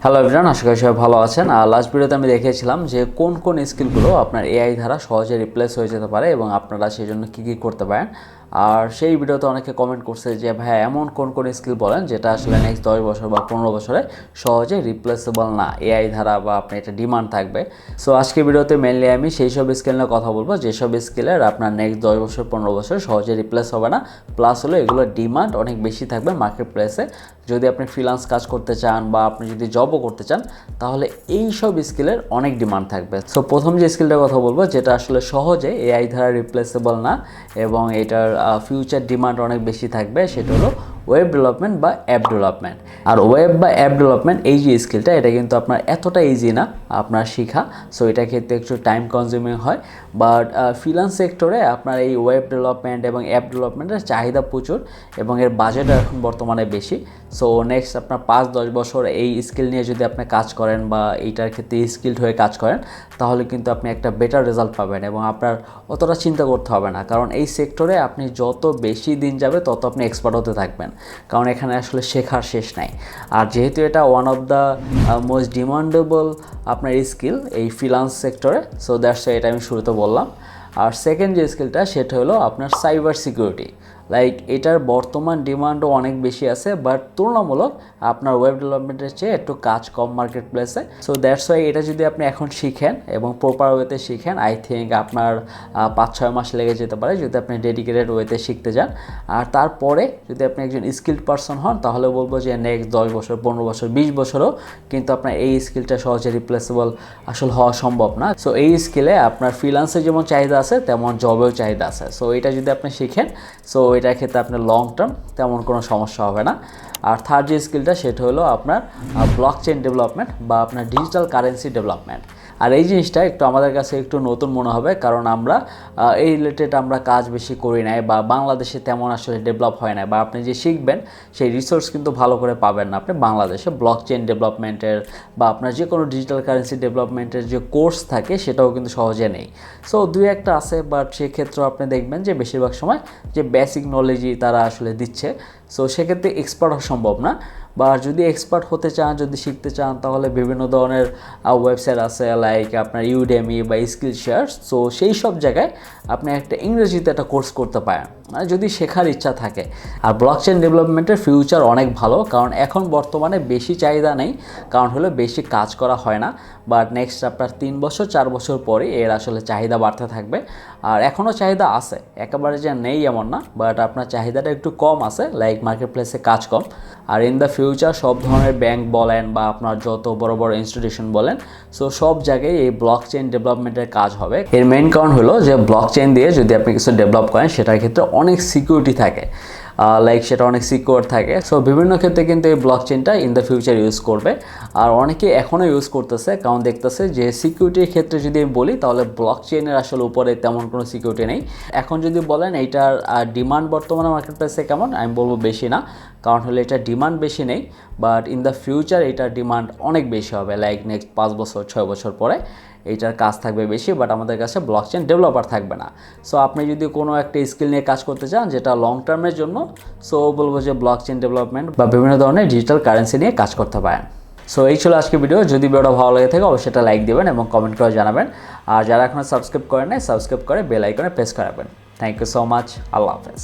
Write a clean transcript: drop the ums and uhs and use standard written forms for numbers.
Hello everyone, আশা করি সবাই ভালো আছেন। আর লাস্ট ভিডিওতে আমি দেখিয়েছিলাম যে কোন কোন স্কিলগুলো আপনার এআই দ্বারা সহজে রিপ্লেস হয়ে যেতে পারে এবং আপনারা সেই জন্য কী কী করতে পারেন। আর সেই ভিডিওতে অনেকে কমেন্ট করছে যে ভাই এমন কোন কোন স্কিল বলেন যেটা আসলে নেক্সট 10 বছর বা 15 বছরে সহজে রিপ্লেসেবল না এআই দ্বারা, বা আপনি এটা ডিমান্ড থাকবে। সো আজকে ভিডিওতে মেনলি আমি সেই সব স্কিল নিয়ে কথা বলবো যেসব স্কিলের আপনার নেক্সট 10 বছর 15 বছর সহজে রিপ্লেস হবে না, প্লাস হলো এগুলোর ডিমান্ড অনেক বেশি থাকবে মার্কেট প্লেসে। যদি আপনি ফ্রিল্যান্স কাজ করতে চান বা আপনি যদি জবও করতে চান তাহলে এই সব স্কিলের অনেক ডিমান্ড থাকবে। সো প্রথম যে স্কিলটার কথা বলবো যেটা আসলে সহজে এআই দ্বারা রিপ্লেসেবল না এবং এটার ফিউচার ডিমান্ড অনেক বেশি থাকবে, সেটা হলো ওয়েব ডেভেলপমেন্ট বা অ্যাপ ডেভেলপমেন্ট। আর ওয়েব বা অ্যাপ ডেভেলপমেন্ট এই যে স্কিলটা, এটা কিন্তু আপনার এতটা ইজি না আপনার শেখা। সো এটা ক্ষেত্রে একটু টাইম কনজিউমিং হয়, বাট ফ্রিল্যান্স সেক্টরে আপনার এই ওয়েব ডেভেলপমেন্ট এবং অ্যাপ ডেভেলপমেন্টের চাহিদা প্রচুর এবং এর বাজেট এখন বর্তমানে বেশি। সো নেক্সট আপনার 5-10 বছর এই স্কিল নিয়ে যদি আপনি কাজ করেন বা এইটার ক্ষেত্রে স্কিলড হয়ে কাজ করেন তাহলে কিন্তু আপনি একটা বেটার রেজাল্ট পাবেন এবং আপনার অতটা চিন্তা করতে হবে না, কারণ এই সেক্টরে আপনি যত বেশি দিন যাবে তত আপনি এক্সপার্ট হতে থাকবেন, কারণ এখানে আসলে শেখার শেষ নাই। আর যেহেতু এটা one of the most demandable আপনার স্কিল এই ফ্রিল্যান্স সেক্টরে, সো দ্যাটস এটা আমি শুরুতে বললাম। আর সেকেন্ড যে স্কিলটা সেটা হলো আপনার সাইবার সিকিউরিটি। লাইক এটার বর্তমান ডিমান্ডও অনেক বেশি আছে, বাট তুলনামূলক আপনার ওয়েব ডেভেলপমেন্টের চেয়ে একটু কাজ কম মার্কেট প্লেসে। সো দ্যাটস ওয়াই এটা যদি আপনি এখন শিখেন এবং প্রপার ওয়েতে শিখেন, আই থিঙ্ক আপনার 5-6 মাস লেগে যেতে পারে যদি আপনি ডেডিকেটেড ওয়েতে শিখতে যান। আর তারপরে যদি আপনি একজন স্কিল্ড পারসন হন তাহলে বলবো যে নেক্সট 10 বছর 15 বছর 20 বছরও কিন্তু আপনার এই স্কিলটা সহজে রিপ্লেসেবল আসলে হওয়া সম্ভব না। সো এই স্কিলে আপনার ফ্রিল্যান্সে যেমন চাহিদা আছে তেমন জবেও চাহিদা আছে। সো এটা যদি আপনি শিখেন সো এটার ক্ষেত্রে আপনার লং টার্ম তেমন কোনো সমস্যা হবে না। আর থার্ড যে স্কিলটা সেটা হলো আপনার ব্লকচেন ডেভেলপমেন্ট বা আপনার ডিজিটাল কারেন্সি ডেভেলপমেন্ট। আর এই জিনিসটা একটু আমাদের কাছে একটু নতুন মনে হবে, কারণ আমরা এই রিলেটেড আমরা কাজ বেশি করি নাই বা বাংলাদেশে তেমন আসলে ডেভেলপ হয় না, বা আপনি যে শিখবেন সেই রিসোর্স কিন্তু ভালো করে পাবেন না আপনি বাংলাদেশে। ব্লকচেন ডেভেলপমেন্টের বা আপনার যে কোনো ডিজিটাল কারেন্সি ডেভেলপমেন্টের যে কোর্স থাকে সেটাও কিন্তু সহজে নেই। সো দুই একটা আছে, বাট সেক্ষেত্রেও আপনি দেখবেন যে বেশিরভাগ সময় যে বেসিক নলেজই তারা আসলে দিচ্ছে। সো সেক্ষেত্রে এক্সপার্ট হওয়া সম্ভব না। বা যদি এক্সপার্ট হতে চান, যদি শিখতে চান, তাহলে বিভিন্ন ধরনের ওয়েবসাইট আছে লাইক আপনার ইউডেমি বা স্কিল শেয়ার। সো সেই সব জায়গায় আপনি একটা ইংরেজিতে একটা কোর্স করতে পারেন মানে যদি শেখার ইচ্ছা থাকে। আর ব্লকচেন ডেভেলপমেন্টের ফিউচার অনেক ভালো, কারণ এখন বর্তমানে বেশি চাহিদা নেই, কারণ হলো বেশি কাজ করা হয় না। বাট নেক্সট আপনার 3 বছর 4 বছর পরে এর আসলে চাহিদা বাড়তে থাকবে। আর এখনও চাহিদা আছে, একেবারে যে নেই এমন না, বাট আপনার চাহিদাটা একটু কম আছে, লাইক মার্কেট প্লেসে কাজ কম। আর ইন দ্য ফিউচার সব ধরনের ব্যাংক বলেন বা আপনার যত বড় বড় ইনস্টিটিউশন বলেন, সো সব জায়গায় এই ব্লকচেন ডেভেলপমেন্টের কাজ হবে। এর মেইন কারণ হলো যে ব্লকচেন দিয়ে যদি আপনি কিছু ডেভেলপ করেন সেটার ক্ষেত্রে অনেক সিকিউরিটি থাকে, লাইক সেটা অনেক সিকিউর থাকে। সো বিভিন্ন ক্ষেত্রে কিন্তু এই ব্লকচেনটা ইন দ্য ফিউচার ইউজ করবে। আর অনেকে এখনও ইউজ করতেছে, কারণ দেখতেছে যে সিকিউরিটির ক্ষেত্রে যদি আমি বলি তাহলে ব্লকচেনের আসলে উপরে তেমন কোনো সিকিউরিটি নেই। এখন যদি বলেন এইটার ডিমান্ড বর্তমানে মার্কেট প্লেসে কেমন, আমি বলবো বেশি না, কারণ হলে এটার ডিমান্ড বেশি নেই। বাট ইন দ্য ফিউচার এটার ডিমান্ড অনেক বেশি হবে, লাইক নেক্সট 5 বছর 6 বছর পরে এইটার কাজ থাকবে বেশি, বাট আমাদের কাছে ব্লকচেন ডেভেলপার থাকবে না। সো আপনি যদি কোনো একটা স্কিল নিয়ে কাজ করতে চান যেটা লং টার্মের জন্য, সো বলবো যে ব্লকচেন ডেভেলপমেন্ট বা বিভিন্ন ধরনের ডিজিটাল কারেন্সি নিয়ে কাজ করতে পারেন। সো এই ছিল আজকে ভিডিও। যদি ভিডিওটা ভালো লাগে থাকে অবশ্যই এটা লাইক দেবেন এবং কমেন্ট করে জানাবেন। আর যারা এখনও সাবস্ক্রাইব করেন নাই সাবস্ক্রাইব করে বেল আইকনে প্রেস করাবেন। Thank you so much. আল্লাহ হাফেজ।